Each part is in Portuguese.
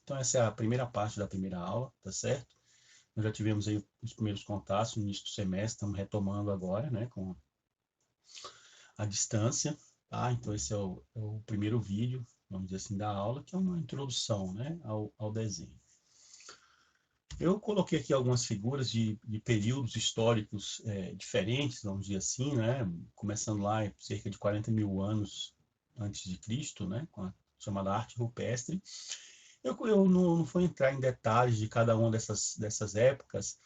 Então essa é a primeira parte da primeira aula, tá certo? Nós já tivemos aí os primeiros contatos no início do semestre, estamos retomando agora, né, com a distância, tá? Então esse é o primeiro vídeo, vamos dizer assim, da aula, que é uma introdução, né, ao desenho. Eu coloquei aqui algumas figuras de períodos históricos diferentes, vamos dizer assim, né? Começando lá cerca de 40 mil anos antes de Cristo, né? Com a chamada arte rupestre. Eu não vou entrar em detalhes de cada uma dessas épocas,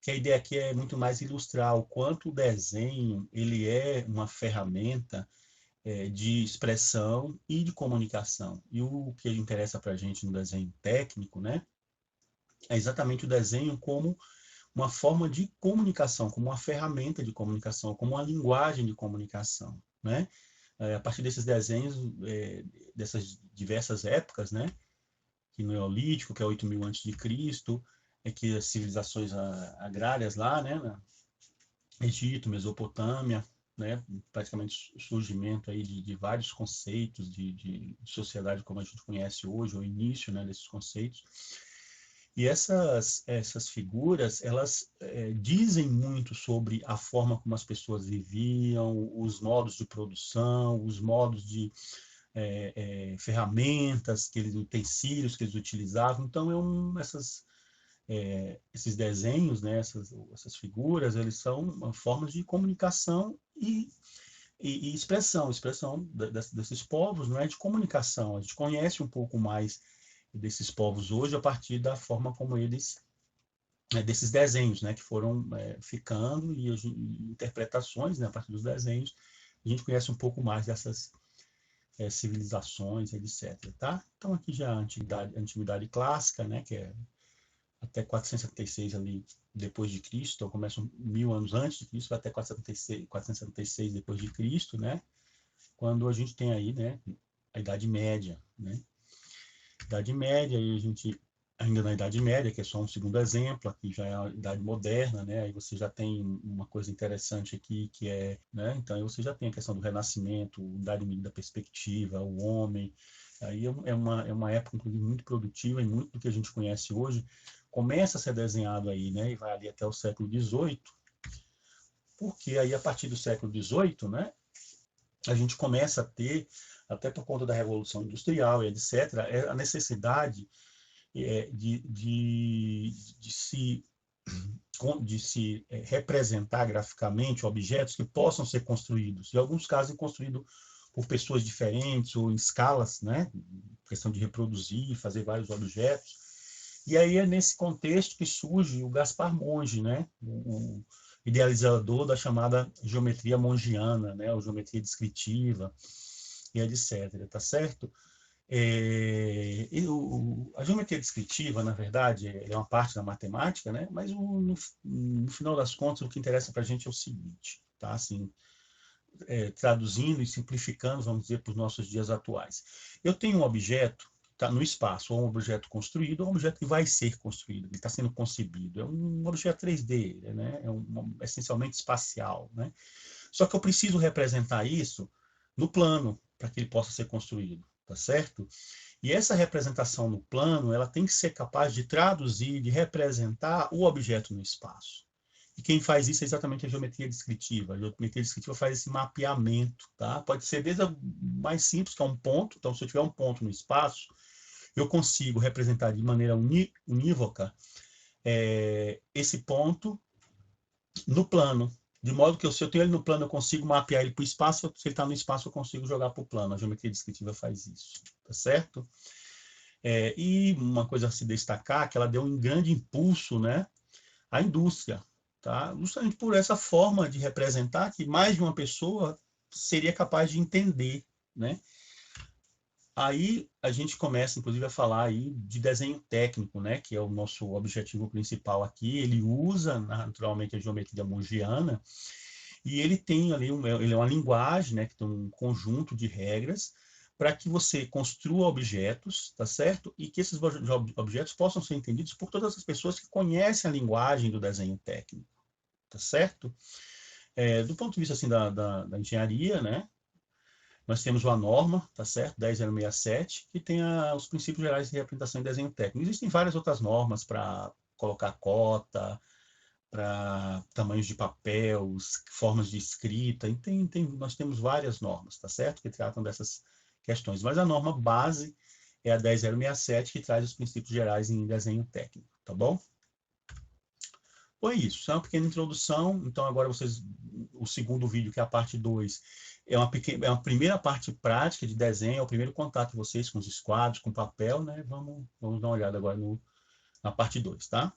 que a ideia aqui é muito mais ilustrar o quanto o desenho ele é uma ferramenta de expressão e de comunicação. E o que interessa para a gente no desenho técnico, né? É exatamente o desenho como uma forma de comunicação, como uma ferramenta de comunicação, como uma linguagem de comunicação, né? A partir desses desenhos, dessas diversas épocas, né? Que no Neolítico, que é 8.000 antes de Cristo, é que as civilizações agrárias lá, né? Egito, Mesopotâmia, né? Praticamente o surgimento aí de vários conceitos de sociedade como a gente conhece hoje, o início, né, desses conceitos. E essas figuras, elas dizem muito sobre a forma como as pessoas viviam, os modos de produção, os modos de ferramentas, utensílios que eles utilizavam. Então, esses desenhos, né, essas figuras, eles são formas de comunicação e expressão desses povos, não é de comunicação. A gente conhece um pouco mais desses povos hoje a partir da forma como eles desses desenhos, né, que foram ficando e interpretações, né, a partir dos desenhos, a gente conhece um pouco mais dessas civilizações, etc. Tá? Então aqui já a antiguidade clássica, né, que é até 476 ali depois de Cristo, então começa 1.000 anos antes de Cristo, vai até 476 depois de Cristo, né, quando a gente tem aí, né, a Idade Média, né, Idade Média, e a gente ainda na Idade Média, que é só um segundo exemplo, aqui já é a Idade Moderna, né? Aí você já tem uma coisa interessante aqui, que é, né? Então aí você já tem a questão do Renascimento, Idade Média da perspectiva, o homem. Aí é uma época, inclusive, muito produtiva e muito do que a gente conhece hoje começa a ser desenhado aí, né? E vai ali até o século XVIII, porque aí a partir do século XVIII, né? A gente começa a ter, até por conta da Revolução Industrial e etc., a necessidade de se representar graficamente objetos que possam ser construídos. Em alguns casos, construídos por pessoas diferentes ou em escalas, né? Questão de reproduzir, fazer vários objetos. E aí é nesse contexto que surge o Gaspar Monge, né? O idealizador da chamada geometria mongiana, né? Ou geometria descritiva e etc. Tá certo? A geometria descritiva, na verdade, é uma parte da matemática, né? Mas no final das contas, o que interessa para a gente é o seguinte, tá? Assim, traduzindo e simplificando, vamos dizer, para os nossos dias atuais. Eu tenho um objeto que está no espaço, ou um objeto construído, ou um objeto que vai ser construído, que está sendo concebido. É um objeto 3D, né? Essencialmente espacial, né? Só que eu preciso representar isso no plano para que ele possa ser construído, tá certo? E essa representação no plano, ela tem que ser capaz de traduzir, de representar o objeto no espaço. E quem faz isso é exatamente a geometria descritiva. A geometria descritiva faz esse mapeamento, tá? Pode ser desde a mais simples, que é um ponto. Então, se eu tiver um ponto no espaço, eu consigo representar de maneira unívoca esse ponto no plano. De modo que se eu tenho ele no plano, eu consigo mapear ele para o espaço. Se ele está no espaço, eu consigo jogar para o plano. A geometria descritiva faz isso, tá certo? E uma coisa a se destacar, que ela deu um grande impulso, né, à indústria, tá? Justamente por essa forma de representar que mais de uma pessoa seria capaz de entender, né? Aí a gente começa, inclusive, a falar aí de desenho técnico, né, que é o nosso objetivo principal aqui. Ele usa naturalmente a geometria mongiana e ele tem ali ele é uma linguagem, né, que tem um conjunto de regras para que você construa objetos, tá certo? E que esses objetos possam ser entendidos por todas as pessoas que conhecem a linguagem do desenho técnico, tá certo? Do ponto de vista assim da engenharia, né? Nós temos uma norma, tá certo? 10067, que tem os princípios gerais de representação em desenho técnico. Existem várias outras normas para colocar cota, para tamanhos de papel, formas de escrita, e nós temos várias normas, tá certo? Que tratam dessas questões. Mas a norma base é a 10067, que traz os princípios gerais em desenho técnico, tá bom? Foi isso, isso é uma pequena introdução. Então, agora vocês, o segundo vídeo, que é a parte 2, é uma primeira parte prática de desenho, é o primeiro contato de vocês com os esquadros, com papel, né? Vamos dar uma olhada agora na parte 2, tá?